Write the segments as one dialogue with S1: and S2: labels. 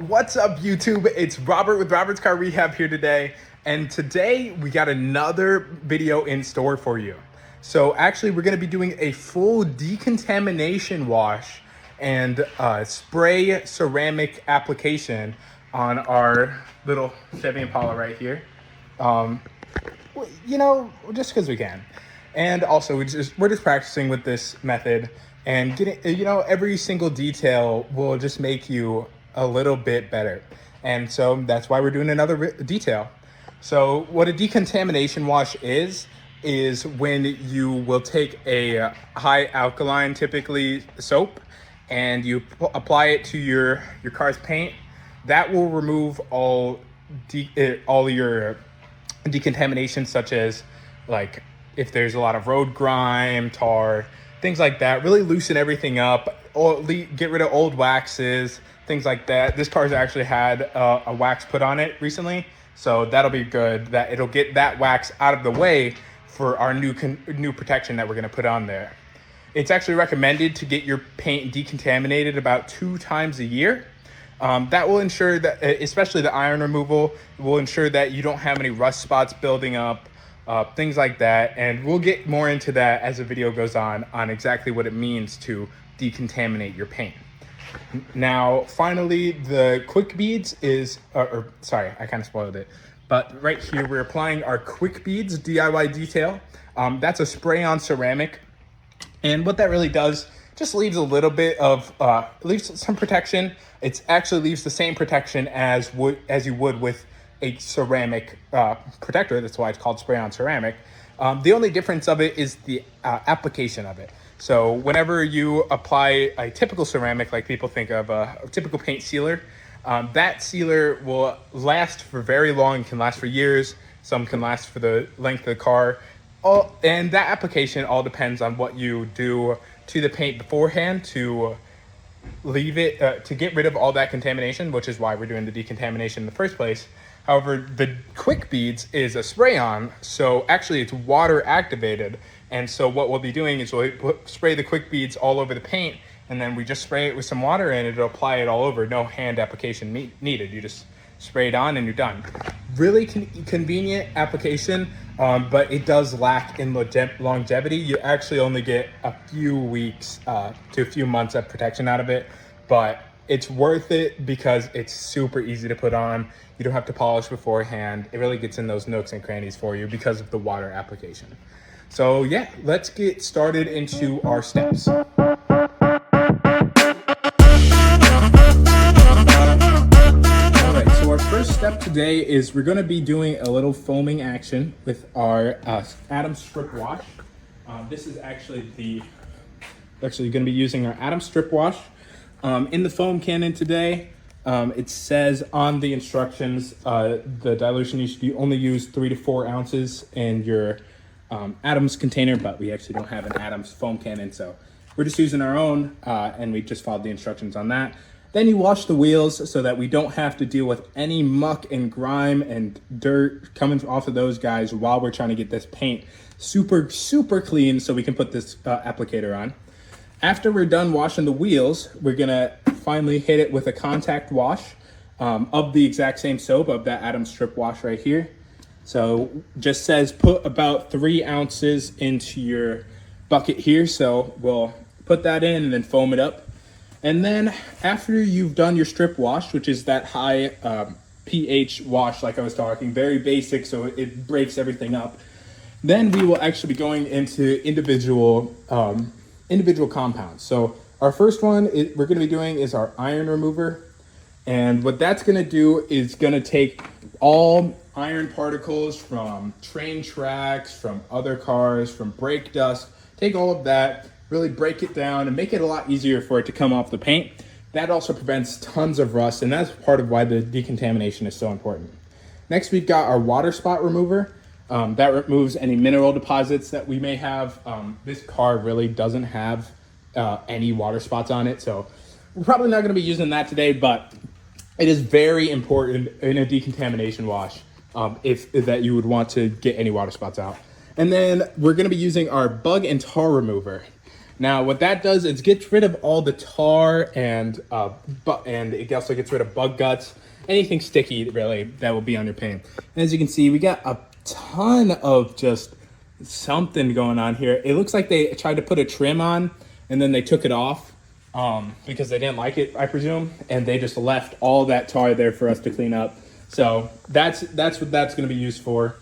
S1: What's up, YouTube? It's Robert with Robert's Car Rehab here today, and today we got another video in store for you. So actually, we're going to be doing a full decontamination wash and spray ceramic application on our little Chevy Impala right here. Just because we can. And also, we're just practicing with this method, and getting, every single detail will just make you a little bit better. And so that's why we're doing another detail. So what a decontamination wash is when you will take a high alkaline, typically soap, and you apply it to your car's paint. That will remove all your decontamination, such as like if there's a lot of road grime, tar, things like that. Really loosen everything up, or get rid of old waxes, things like that. This car's actually had a wax put on it recently, so that'll be good. That it'll get that wax out of the way for our new protection that we're gonna put on there. It's actually recommended to get your paint decontaminated about 2 times a year. That will ensure that, especially the iron removal, will ensure that you don't have any rust spots building up, things like that. And we'll get more into that as the video goes on exactly what it means to decontaminate your paint. Now, finally, the quick beads is, sorry, I kind of spoiled it. But right here, we're applying our quick beads DIY detail. That's a spray on ceramic. And what that really does, just leaves a little bit of, leaves some protection. It actually leaves the same protection as you would with a ceramic protector. That's why it's called spray on ceramic. The only difference of it is the application of it. So whenever you apply a typical ceramic, like people think of a typical paint sealer, that sealer will last for very long, can last for years. Some can last for the length of the car. And that application all depends on what you do to the paint beforehand to leave it, to get rid of all that contamination, which is why we're doing the decontamination in the first place. However, the quick beads is a spray on, so actually it's water activated. And so what we'll be doing is we'll spray the quick beads all over the paint, and then we just spray it with some water and it'll apply it all over. No hand application needed. You just spray it on and you're done. Really convenient application, but it does lack in longevity. You actually only get a few weeks to a few months of protection out of it, but it's worth it because it's super easy to put on. You don't have to polish beforehand. It really gets in those nooks and crannies for you because of the water application. So yeah, let's get started into our steps. All right, so our first step today is we're gonna be doing a little foaming action with our Adams strip wash. This is actually gonna be using our Adams strip wash. In the foam cannon today, it says on the instructions, the dilution, you should only use 3 to 4 ounces in your Adams container, but we actually don't have an Adams foam cannon, so we're just using our own, and we just followed the instructions on that. Then you wash the wheels so that we don't have to deal with any muck and grime and dirt coming off of those guys while we're trying to get this paint super, super clean so we can put this applicator on. After we're done washing the wheels, we're gonna finally hit it with a contact wash of the exact same soap of that Adams strip wash right here. So just says put about 3 ounces into your bucket here. So we'll put that in and then foam it up. And then after you've done your strip wash, which is that high pH wash like I was talking, very basic, so it breaks everything up. Then we will actually be going into individual compounds. So our first one we're going to be doing is our iron remover. And what that's going to do is going to take all iron particles from train tracks, from other cars, from brake dust, take all of that, really break it down and make it a lot easier for it to come off the paint. That also prevents tons of rust, and that's part of why the decontamination is so important. Next, we've got our water spot remover. That removes any mineral deposits that we may have. This car really doesn't have any water spots on it, so we're probably not going to be using that today, but it is very important in a decontamination wash if that you would want to get any water spots out. And then we're going to be using our bug and tar remover. Now, what that does is gets rid of all the tar and it also gets rid of bug guts, anything sticky really that will be on your paint. And as you can see, we got a ton of just something going on here. It looks like they tried to put a trim on and then they took it off because they didn't like it, I presume, and they just left all that tar there for us to clean up. So that's what that's going to be used for.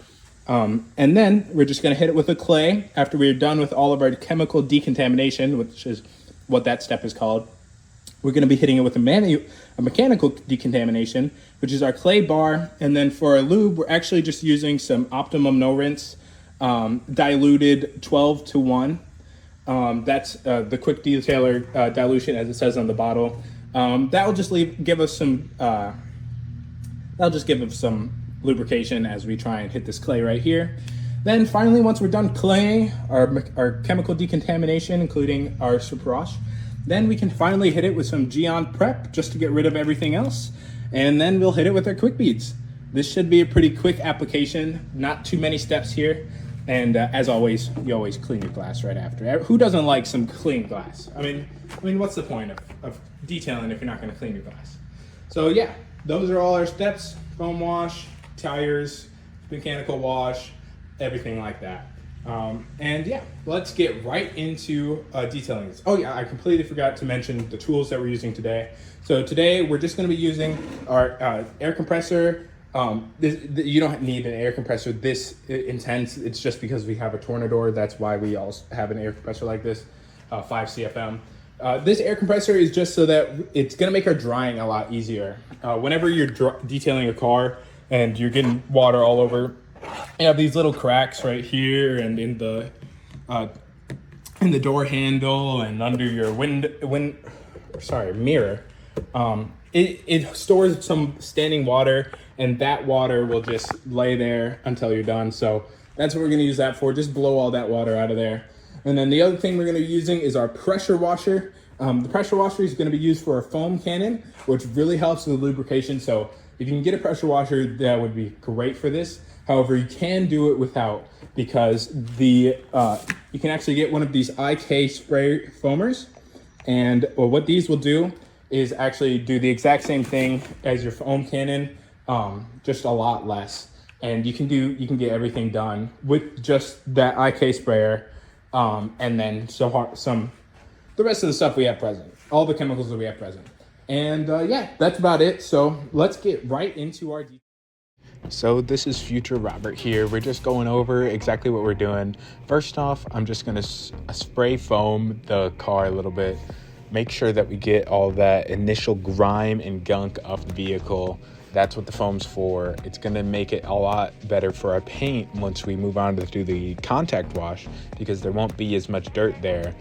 S1: And then we're just going to hit it with a clay after we're done with all of our chemical decontamination, which is what that step is called. We're going to be hitting it with a mechanical decontamination, which is our clay bar. And then for our lube, we're actually just using some Optimum No Rinse, diluted 12-to-1. That's the quick detailer dilution, as it says on the bottle. That will just give us some lubrication as we try and hit this clay right here. Then finally, once we're done clay, our chemical decontamination, including our superwash, then we can finally hit it with some Geon Prep just to get rid of everything else. And then we'll hit it with our quick beads. This should be a pretty quick application, not too many steps here. And as always, you always clean your glass right after. Who doesn't like some clean glass? I mean, what's the point of detailing if you're not going to clean your glass? So yeah, those are all our steps: foam wash, tires, mechanical wash, everything like that. And yeah, let's get right into detailing this. Oh yeah, I completely forgot to mention the tools that we're using today. So today we're just going to be using our air compressor. You don't need an air compressor this intense. It's just because we have a Tornador. That's why we also have an air compressor like this, 5 CFM. This air compressor is just so that it's going to make our drying a lot easier. Whenever you're detailing a car and you're getting water all over, you have these little cracks right here and in the door handle and under your mirror. It stores some standing water, and that water will just lay there until you're done. So that's what we're going to use that for. Just blow all that water out of there. And then the other thing we're going to be using is our pressure washer. The pressure washer is going to be used for a foam cannon, which really helps with lubrication. So if you can get a pressure washer, that would be great for this. However, you can do it without, because you can actually get one of these IK spray foamers. And what these will do is actually do the exact same thing as your foam cannon, just a lot less. And you can get everything done with just that IK sprayer, and then the rest of the stuff we have present, all the chemicals that we have present. And yeah, that's about it. So let's get right into our details. So this is future Robert here. We're just going over exactly what we're doing. First off, I'm just going to spray foam the car a little bit. Make sure that we get all that initial grime and gunk off the vehicle. That's what the foam's for. It's going to make it a lot better for our paint once we move on to do the contact wash, because there won't be as much dirt there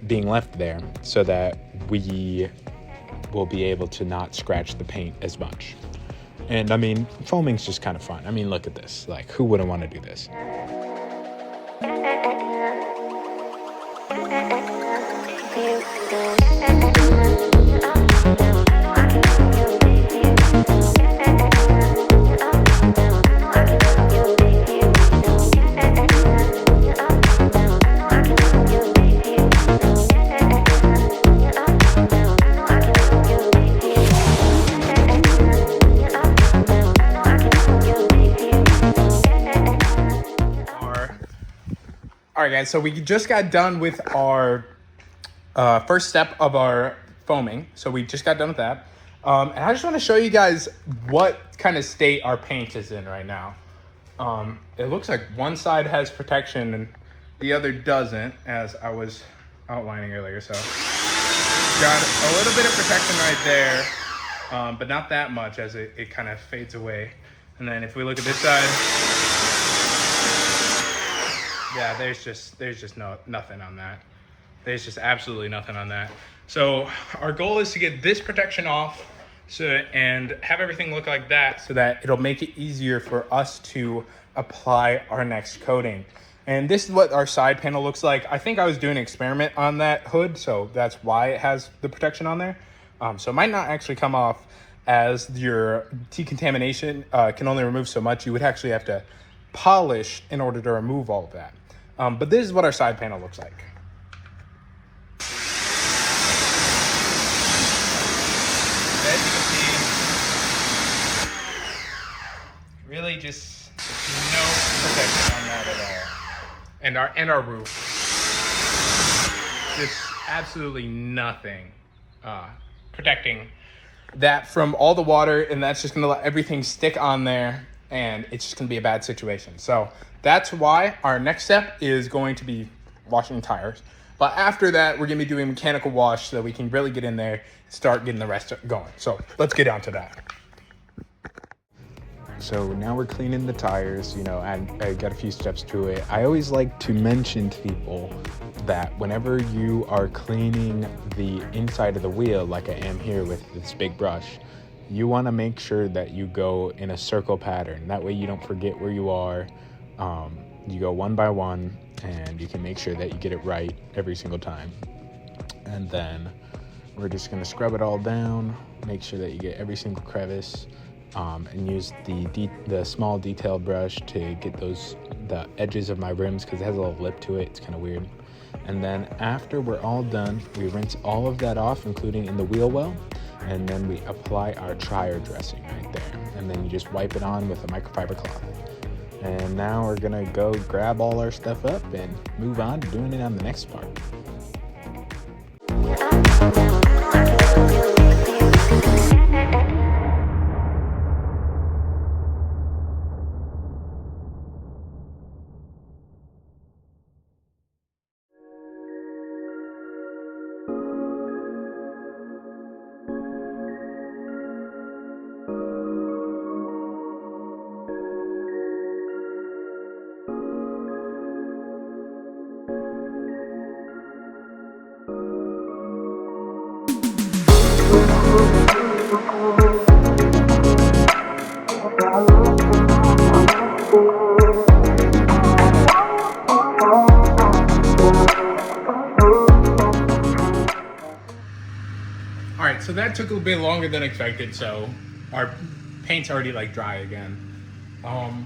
S1: being left there, so that we will be able to not scratch the paint as much. And I mean, foaming's just kind of fun. I mean, look at this. Like, who wouldn't want to do this? All right, guys, so we just got done with our first step of our foaming. So we just got done with that. And I just want to show you guys what kind of state our paint is in right now. It looks like one side has protection and the other doesn't, as I was outlining earlier. So got a little bit of protection right there, but not that much, as it kind of fades away. And then if we look at this side, yeah, there's just nothing on that. There's just absolutely nothing on that. So our goal is to get this protection off, and have everything look like that, so that it'll make it easier for us to apply our next coating. And this is what our side panel looks like. I think I was doing an experiment on that hood, so that's why it has the protection on there. So it might not actually come off, as your decontamination can only remove so much. You would actually have to polish in order to remove all of that. But this is what our side panel looks like. really just no protection on that at all. And our roof, just absolutely nothing protecting that from all the water, and that's just gonna let everything stick on there, and it's just gonna be a bad situation. So that's why our next step is going to be washing tires. But after that, we're gonna be doing mechanical wash so that we can really get in there and start getting the rest going. So let's get down to that.
S2: So now we're cleaning the tires, and I got a few steps to it. I always like to mention to people that whenever you are cleaning the inside of the wheel, like I am here with this big brush, you want to make sure that you go in a circle pattern. That way you don't forget where you are. You go one by one, and you can make sure that you get it right every single time. And then we're just going to scrub it all down, make sure that you get every single crevice, and use the small detail brush to get the edges of my rims, because it has a little lip to it. It's kind of weird. And then after we're all done, we rinse all of that off, including in the wheel well, and then we apply our tire dressing right there. And then you just wipe it on with a microfiber cloth. And now we're gonna go grab all our stuff up and move on to doing it on the next part.
S1: All right, so that took a bit longer than expected, so our paint's already dry again.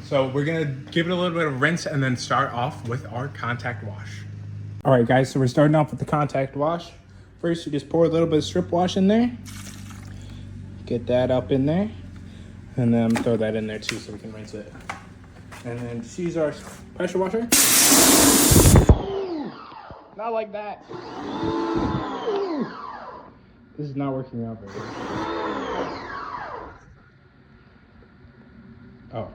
S1: So we're gonna give it a little bit of rinse and then start off with our contact wash. All right, guys, so we're starting off with the contact wash. First, you just pour a little bit of strip wash in there. Get that up in there. And then throw that in there too so we can rinse it. And then just use our pressure washer. Not like that. This is not working out very well. Oh.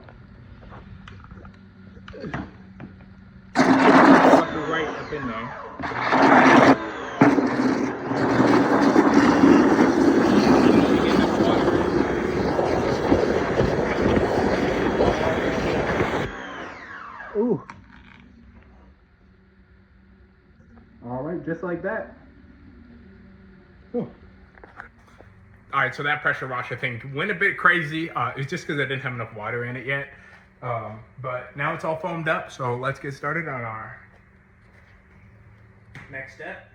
S1: Right up in there. Ooh. All right, just like that. Ooh. All right, so that pressure wash, I think, went a bit crazy. It's just because I didn't have enough water in it yet. But now it's all foamed up, so let's get started on our next step.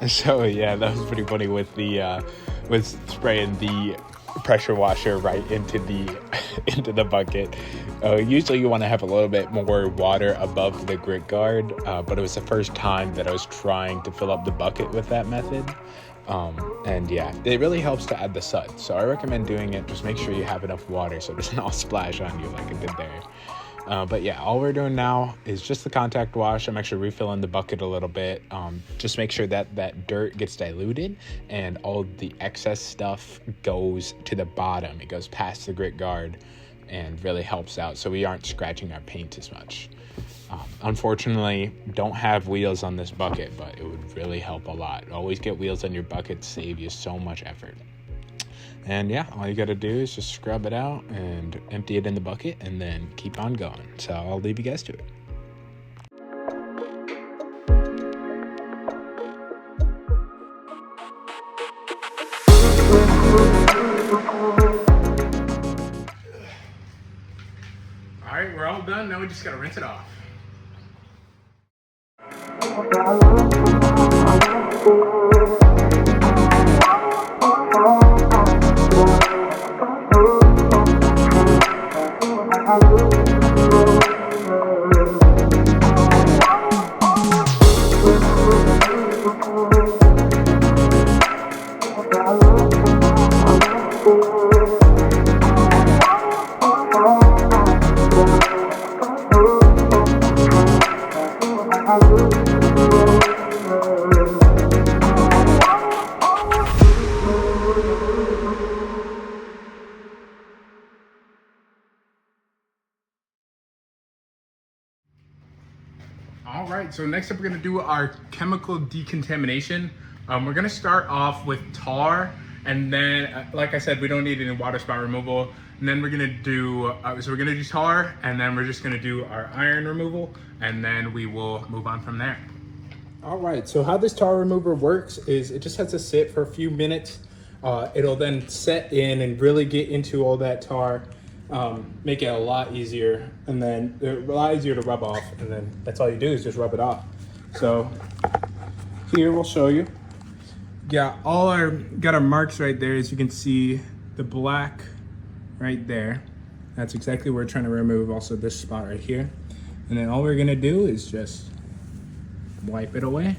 S2: So yeah, that was pretty funny with spraying the pressure washer right into the bucket. Usually you want to have a little bit more water above the grit guard, but it was the first time that I was trying to fill up the bucket with that method. And yeah, it really helps to add the suds. So I recommend doing it. Just make sure you have enough water so it doesn't all splash on you like it did there. But yeah, all we're doing now is just the contact wash. I'm actually refilling the bucket a little bit. Just make sure that dirt gets diluted and all the excess stuff goes to the bottom. It goes past the grit guard and really helps out so we aren't scratching our paint as much. Unfortunately, don't have wheels on this bucket, but it would really help a lot. Always get wheels on your bucket to save you so much effort. And yeah, all you gotta do is just scrub it out and empty it in the bucket and then keep on going. So I'll leave you guys to it.
S1: All right, we're all done. Now we just gotta rinse it off. right, so next up we're gonna do our chemical decontamination. We're gonna start off with tar, and then, like I said, we don't need any water spot removal. And then we're gonna do, tar, and then we're just gonna do our iron removal, and then we will move on from there. All right, so how this tar remover works is it just has to sit for a few minutes. It'll then set in and really get into all that tar, make it a lot easier, and then a lot easier to rub off, and then that's all you do is just rub it off. So here we'll show you. Got our marks right there, as you can see, the black right there. That's exactly what we're trying to remove. Also this spot right here. And then all we're gonna do is just wipe it away.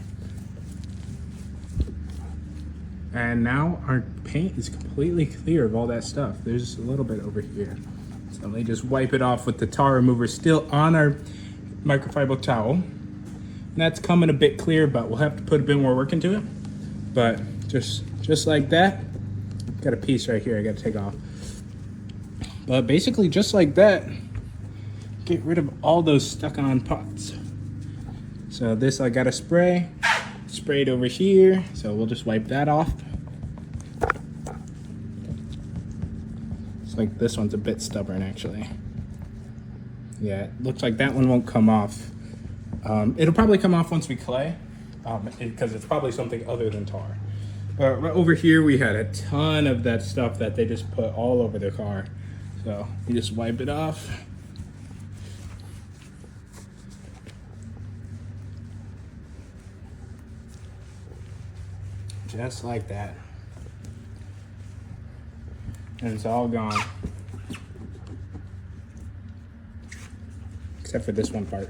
S1: And now our paint is completely clear of all that stuff. There's a little bit over here. So let me just wipe it off with the tar remover still on our microfiber towel. And that's coming a bit clear, but we'll have to put a bit more work into it. But just like that. Got a piece right here I gotta take off. But basically just like that, get rid of all those stuck on pots. So this I got a spray, sprayed over here. So we'll just wipe that off. It's like this one's a bit stubborn actually. Yeah, it looks like that one won't come off. It'll probably come off once we clay, because it's probably something other than tar. But right over here we had a ton of that stuff that they just put all over the car. So you just wipe it off. Just like that. And it's all gone. Except for this one part.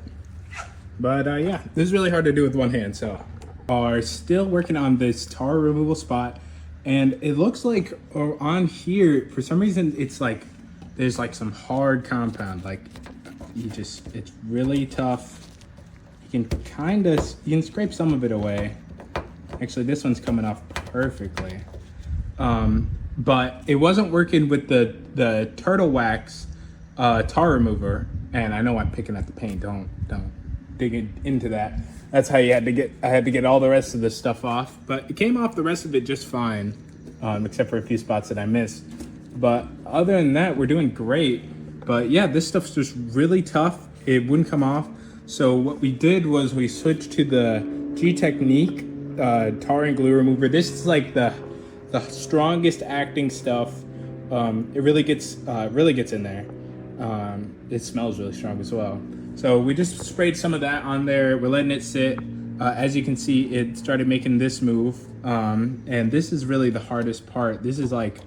S1: But yeah, this is really hard to do with one hand, so. Are still working on this tar removal spot, and it looks like on here, for some reason, it's like, there's like some hard compound, like it's really tough. You can scrape some of it away. Actually, this one's coming off perfectly. But it wasn't working with the turtle wax tar remover, and I know I'm picking at the paint, don't dig into that. That's how I had to get all the rest of this stuff off, but it came off the rest of it just fine, except for a few spots that I missed. But other than that, we're doing great. But yeah, this stuff's just really tough. It wouldn't come off. So what we did was we switched to the G-Technique tar and glue remover. This is like the strongest acting stuff. It really gets in there. It smells really strong as well. So we just sprayed some of that on there. We're letting it sit. As you can see, it started making this move. And this is really the hardest part. This is like,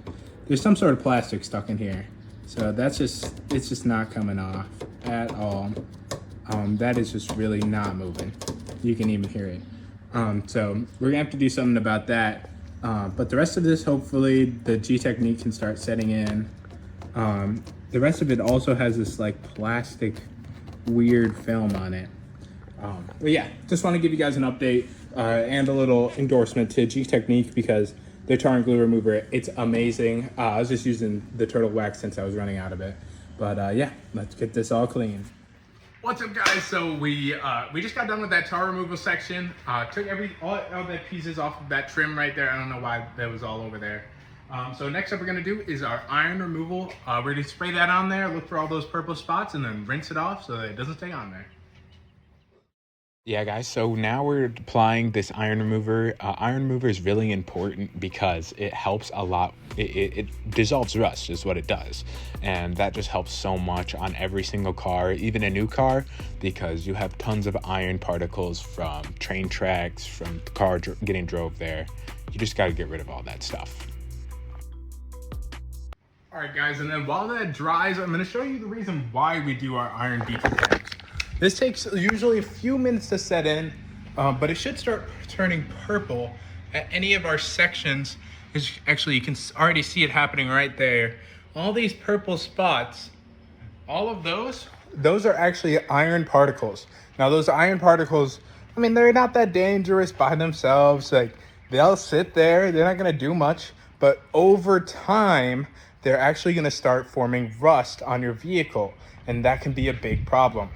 S1: there's some sort of plastic stuck in here. So it's just not coming off at all. That is just really not moving. You can even hear it. So we're gonna have to do something about that. But the rest of this, hopefully the G-Technique can start setting in. The rest of it also has this like plastic weird film on it. But yeah, just want to give you guys an update and a little endorsement to G-Technique, because their tar and glue remover, it's amazing. I was just using the turtle wax since I was running out of it. But yeah, let's get this all clean. What's up, guys? So we just got done with that tar removal section. Took all the pieces off of that trim right there. I don't know why that was all over there. So next up we're gonna do is our iron removal. We're gonna spray that on there, look for all those purple spots, and then rinse it off so that it doesn't stay on there.
S2: Yeah, guys, so now we're applying this iron remover. Iron remover is really important because it helps a lot. It dissolves rust is what it does. And that just helps so much on every single car, even a new car, because you have tons of iron particles from train tracks, from the car getting drove there. You just got to get rid of all that stuff.
S1: All right, guys, and then while that dries, I'm gonna show you the reason why we do our iron decontamination. This takes usually a few minutes to set in, but it should start turning purple at any of our sections. Actually, you can already see it happening right there. All these purple spots, all of those are actually iron particles. Now, those iron particles, I mean, they're not that dangerous by themselves. Like, they'll sit there, they're not gonna do much, but over time, they're actually gonna start forming rust on your vehicle, and that can be a big problem.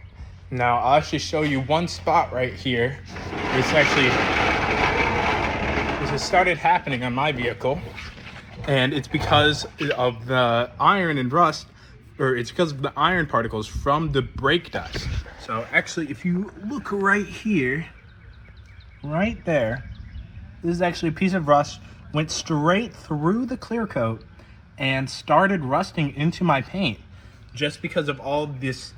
S1: Now I'll actually show you one spot right here. This has started happening on my vehicle, and it's because of the iron and rust, or it's because of the iron particles from the brake dust. So actually, if you look right here, right there, this is actually a piece of rust, went straight through the clear coat and started rusting into my paint just because of all this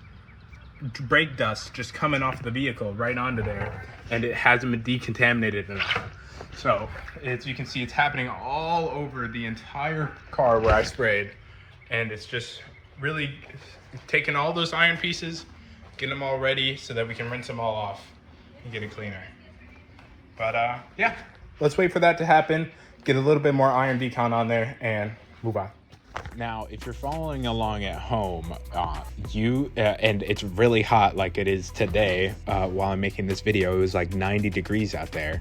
S1: brake dust just coming off the vehicle right onto there, and it hasn't been decontaminated enough. So as you can see, it's happening all over the entire car where I sprayed, and it's just really taking all those iron pieces, getting them all ready so that we can rinse them all off and get it cleaner. But yeah, let's wait for that to happen, get a little bit more iron decon on there, and move on.
S2: Now, if you're following along at home, and it's really hot like it is today, while I'm making this video, it was like 90 degrees out there.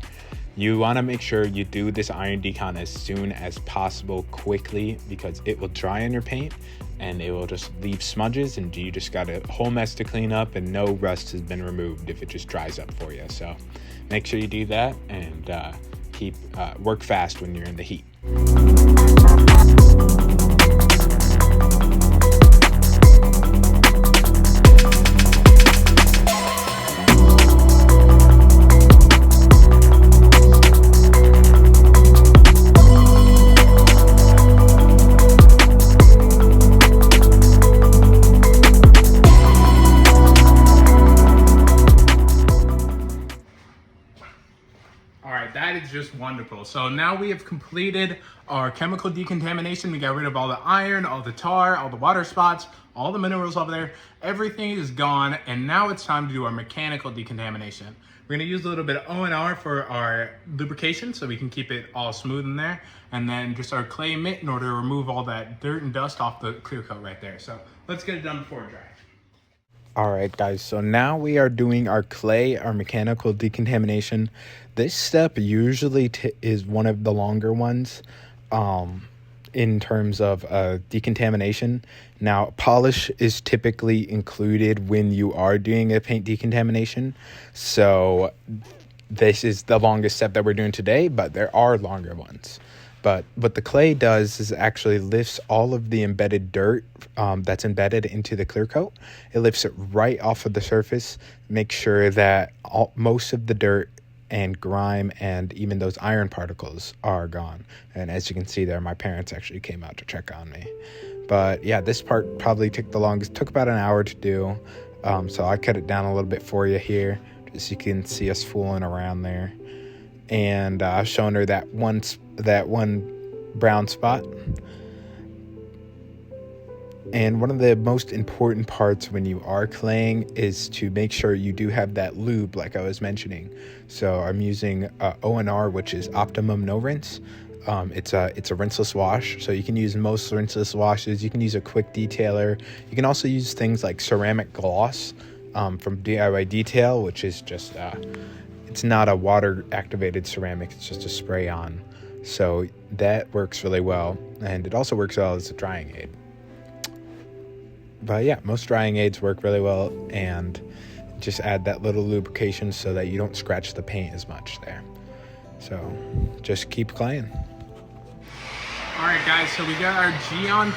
S2: You want to make sure you do this iron decon as soon as possible, quickly, because it will dry on your paint and it will just leave smudges, and you just got a whole mess to clean up, and no rust has been removed if it just dries up for you. So make sure you do that, and work fast when you're in the heat.
S1: That is just wonderful. So now we have completed our chemical decontamination. We got rid of all the iron, all the tar, all the water spots, all the minerals over there. Everything is gone, and now it's time to do our mechanical decontamination. We're gonna use a little bit of O&R for our lubrication so we can keep it all smooth in there, and then just our clay mitt in order to remove all that dirt and dust off the clear coat right there. So let's get it done before it dries.
S2: All right, guys, so now we are doing our mechanical decontamination. This step usually is one of the longer ones in terms of decontamination. Now, polish is typically included when you are doing a paint decontamination. So this is the longest step that we're doing today, but there are longer ones. But what the clay does is actually lifts all of the embedded dirt that's embedded into the clear coat. It lifts it right off of the surface, makes sure that most of the dirt and grime and even those iron particles are gone. And as you can see there, my parents actually came out to check on me. But yeah, this part probably took the longest, took about an hour to do. So I cut it down a little bit for you here, just so you can see us fooling around there. And I've shown her that one brown spot. And one of the most important parts when you are claying is to make sure you do have that lube, like I was mentioning. So I'm using O&R, which is optimum no rinse. It's a rinseless wash, so you can use most rinseless washes. You can use a quick detailer. You can also use things like ceramic gloss from DIY Detail, which is just it's not a water activated ceramic, it's just a spray on. So that works really well, and it also works well as a drying aid. But yeah, most drying aids work really well, and just add that little lubrication so that you don't scratch the paint as much there. So just keep claying.
S1: All right, guys, so we got our Geon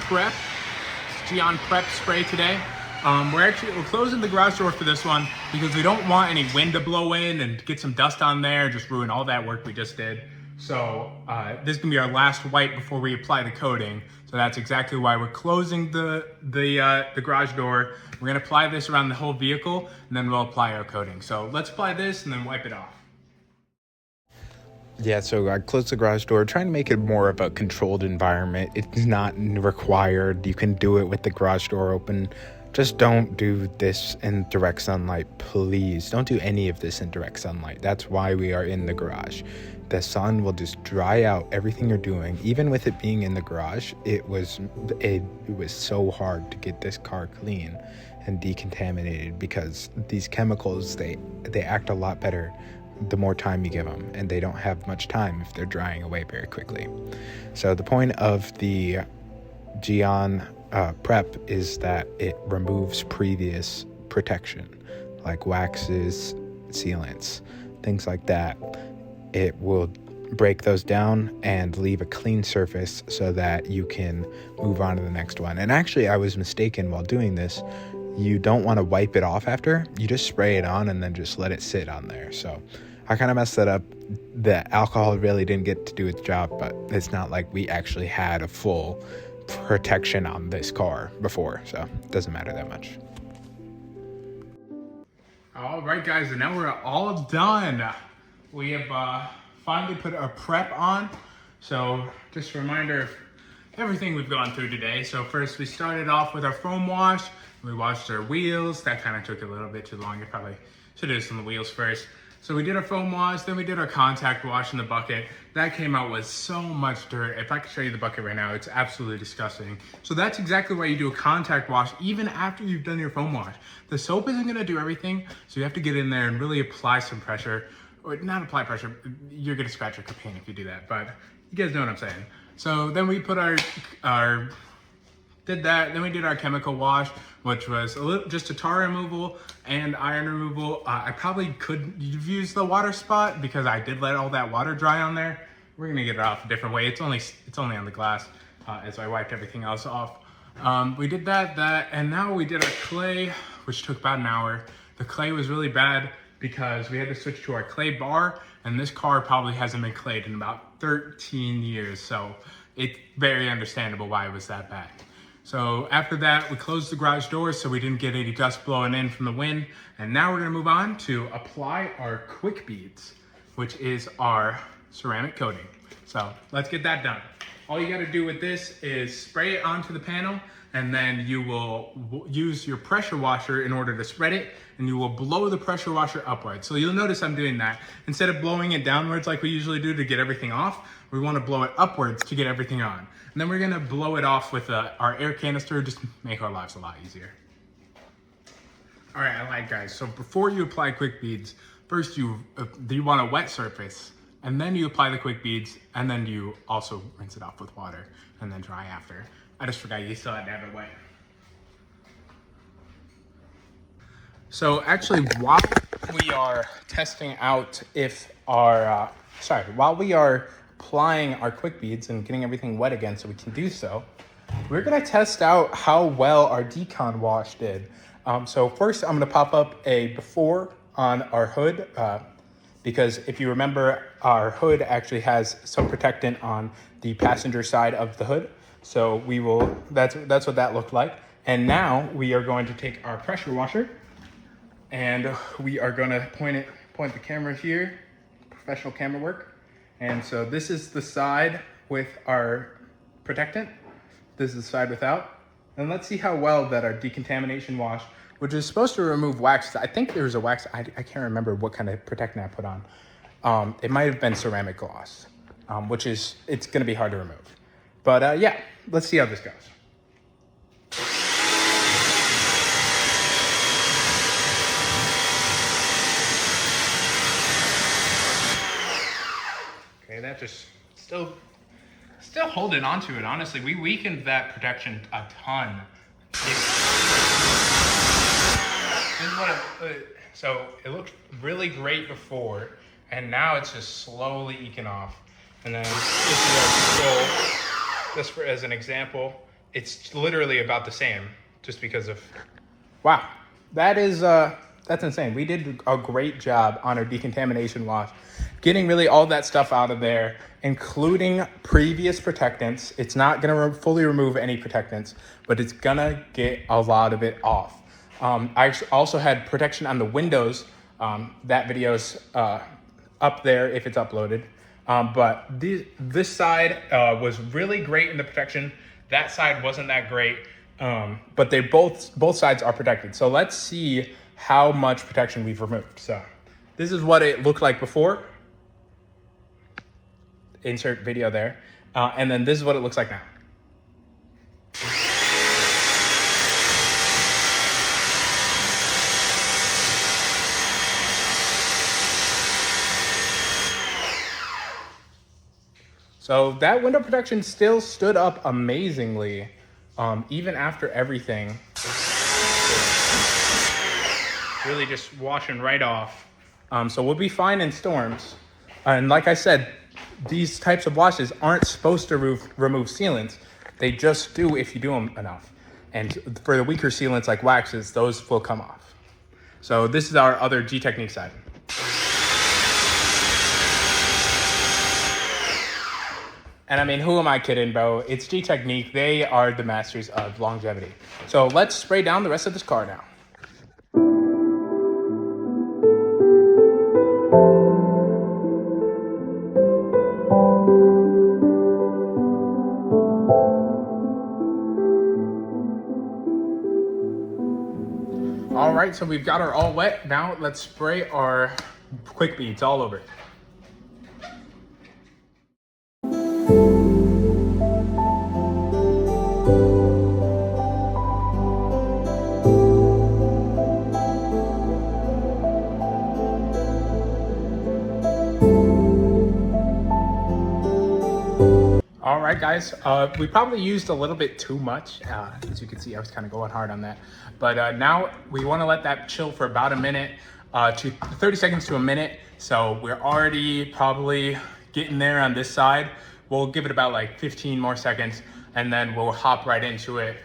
S1: Prep spray today. We're closing the garage door for this one because we don't want any wind to blow in and get some dust on there, just ruin all that work we just did. So this is gonna be our last wipe before we apply the coating. So that's exactly why we're closing the garage door. We're gonna apply this around the whole vehicle, and then we'll apply our coating. So let's apply this and then wipe it off.
S2: Yeah, so I closed the garage door, trying to make it more of a controlled environment. It's not required. You can do it with the garage door open. Just don't do this in direct sunlight, please. Don't do any of this in direct sunlight. That's why we are in the garage. The sun will just dry out everything you're doing. Even with it being in the garage, it was so hard to get this car clean and decontaminated, because these chemicals, they act a lot better the more time you give them, and they don't have much time if they're drying away very quickly. So the point of the Geon Prep is that it removes previous protection. like waxes, sealants, things like that. It will break those down and leave a clean surface so that you can move on to the next one. And actually, I was mistaken while doing this. You don't want to wipe it off after. You just spray it on and then just let it sit on there. So I kind of messed that up. The alcohol really didn't get to do its job, but it's not like we actually had a full protection on this car before, so it doesn't matter that much.
S1: All right, guys, and now we're all done. We have finally put our prep on. So just a reminder of everything we've gone through today. So first we started off with our foam wash. We washed our wheels. That kind of took a little bit too long. You probably should have done the wheels first. So we did our foam wash, then we did our contact wash in the bucket. That came out with so much dirt. If I could show you the bucket right now, it's absolutely disgusting. So that's exactly why you do a contact wash even after you've done your foam wash. The soap isn't gonna do everything, so you have to get in there and really apply some pressure. Or not apply pressure, you're gonna scratch your paint if you do that, but you guys know what I'm saying. So then we put did that, then we did our chemical wash, which was just a tar removal and iron removal. I probably could use the water spot because I did let all that water dry on there. We're gonna get it off a different way. It's only on the glass, as I wiped everything else off. We did that, and now we did our clay, which took about an hour. The clay was really bad because we had to switch to our clay bar, and this car probably hasn't been clayed in about 13 years, so it's very understandable why it was that bad. So after that, we closed the garage doors so we didn't get any dust blowing in from the wind. And now we're gonna move on to apply our quick beads, which is our ceramic coating. So let's get that done. All you gotta do with this is spray it onto the panel, and then you will use your pressure washer in order to spread it, and you will blow the pressure washer upwards. So you'll notice I'm doing that. Instead of blowing it downwards like we usually do to get everything off, we wanna blow it upwards to get everything on. And then we're gonna blow it off with our air canister, just to make our lives a lot easier. All right, I lied, guys. So before you apply quick beads, first you want a wet surface, and then you apply the quick beads, and then you also rinse it off with water, and then dry after. I just forgot you still had to have it wet. So actually, while we are testing out if while we are applying our quick beads and getting everything wet again so we can do so, we're gonna test out how well our decon wash did. So first I'm gonna pop up a before on our hood, because if you remember, our hood actually has some protectant on the passenger side of the hood. So that's what that looked like. And now we are going to take our pressure washer, and we are gonna point the camera here, professional camera work. And so this is the side with our protectant. This is the side without. And let's see how well that our decontamination wash, which is supposed to remove wax. I think there's a wax, I can't remember what kind of protectant I put on. It might have been ceramic gloss, it's gonna be hard to remove. But yeah, let's see how this goes. Okay, that just still holding on to it. Honestly, we weakened that protection a ton. So it looked really great before, and now it's just slowly eking off. And then this is our scroll. Just as an example, it's literally about the same, just because of. Wow, that's insane. We did a great job on our decontamination wash, getting really all that stuff out of there, including previous protectants. It's not gonna fully remove any protectants, but it's gonna get a lot of it off. I also had protection on the windows. That video's up there if it's uploaded. But this side was really great in the protection. That side wasn't that great, but they both sides are protected. So let's see how much protection we've removed. So this is what it looked like before. Insert video there. And then this is what it looks like now. So that window protection still stood up amazingly, even after everything. really just washing right off. So we'll be fine in storms. And like I said, these types of washes aren't supposed to remove sealants. They just do if you do them enough. And for the weaker sealants like waxes, those will come off. So this is our other G Technique side. And I mean, who am I kidding, bro? It's G Technique. They are the masters of longevity. So let's spray down the rest of this car now. All right, so we've got our all wet. Now let's spray our quick beads all over it. All right, guys, we probably used a little bit too much. As you can see, I was kind of going hard on that. But now we want to let that chill for about a minute to 30 seconds to a minute. So we're already probably getting there on this side. We'll give it about like 15 more seconds and then we'll hop right into it.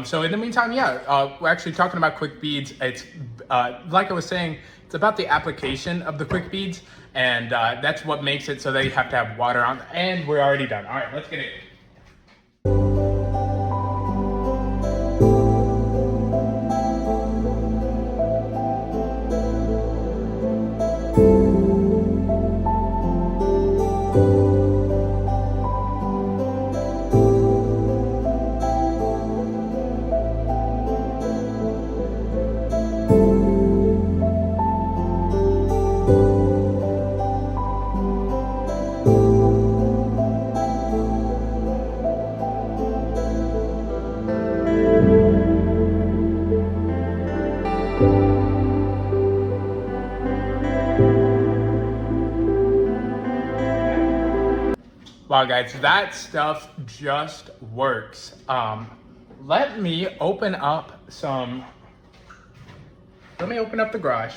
S1: So in the meantime, yeah, we're actually talking about quick beads. It's like I was saying, it's about the application of the quick beads, and that's what makes it so that you have to have water on. And we're already done. All right, let's get it. Wow, guys, that stuff just works. Let me open up the garage.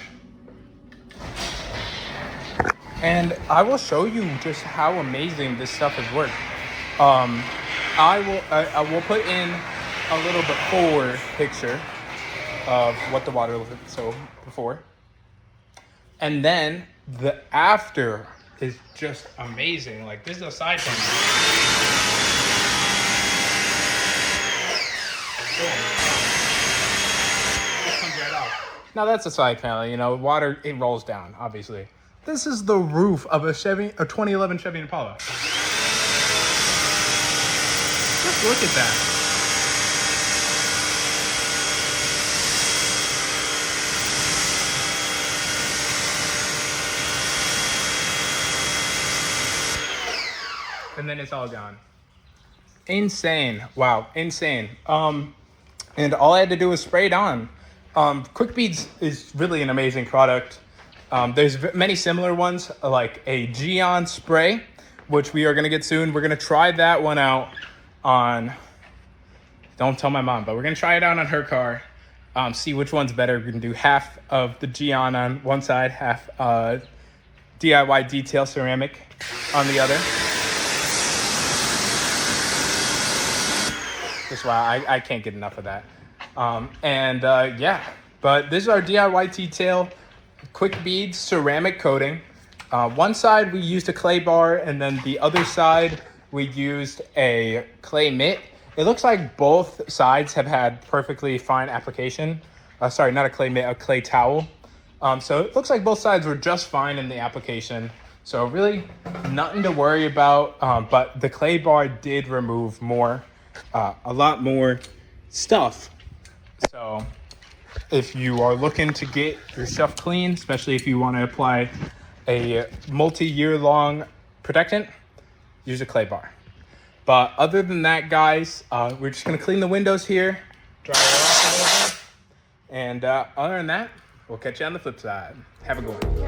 S1: And I will show you just how amazing this stuff has worked. I will put in a little before picture of what the water looked like, so before. And then the after is just amazing. Like, this is a side panel. It comes right off. Now that's a side panel, you know, water, it rolls down, obviously. This is the roof of a 2011 Chevy Impala. Just look at that. And then it's all gone. Insane. Wow, insane. And all I had to do was spray it on. Quick Beads is really an amazing product. There's many similar ones, like a Geon spray, which we are gonna get soon. We're gonna try that one out on, don't tell my mom, but we're gonna try it out on her car. See which one's better. We're gonna do half of the Geon on one side, half DIY detail ceramic on the other. Just wow, I can't get enough of that. Yeah, but this is our DIY detail Quick Beads ceramic coating. One side we used a clay bar, and then the other side we used a clay mitt. It looks like both sides have had perfectly fine application. Sorry, not a clay mitt, a clay towel. So it looks like both sides were just fine in the application. So really nothing to worry about, but the clay bar did remove a lot more stuff. So if you are looking to get your stuff clean, especially if you want to apply a multi-year long protectant, use a clay bar. But other than that, guys, we're just going to clean the windows here, dry it off a little bit. And other than that, we'll catch you on the flip side. Have a good one.